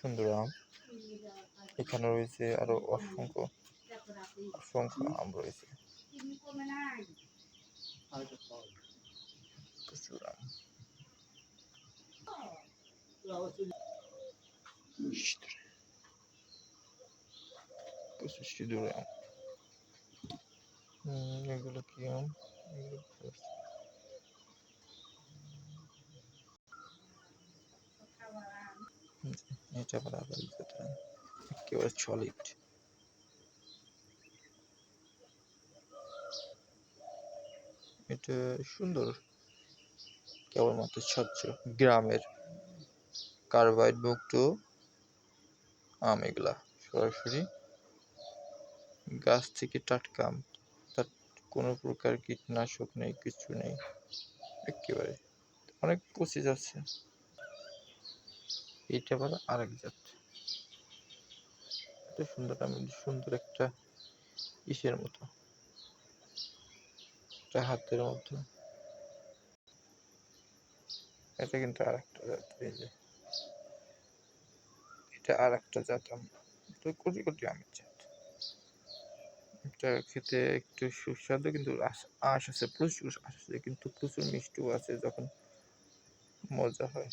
সুন্দর আম। এখানে রয়েছে আরো অসংখ্য অসংখ্য আম রয়েছে, প্রচুর আম। প্রচুর সিঁদুর আম। এগুলো কি আম? এটা বরাবর একেবারে সলিড। এটা সুন্দর, কেবলমাত্র স্বচ্ছ গ্রামের কার্বাইড মুক্ত আম। এগুলা সরাসরি গাছ থেকে টাটকা আম, তার কোনো প্রকার কীটনাশক নেই, কিছু নেই, একেবারে অনেক পচে যাচ্ছে। এইটা আবার আরেক জাত। এটা সুন্দর আম, সুন্দর একটা ইসের মতো, একটা হাতের মতো। এটা কিন্তু আরেকটা জাত, এই যে এটা আরেকটা জাত আম, এটা কোটি কোটি আমের জাত। এটা খেতে একটু সুস্বাদু, কিন্তু আঁশ আছে, প্রচুর আঁশ আছে, কিন্তু প্রচুর মিষ্টিও আছে, যখন মজা হয়।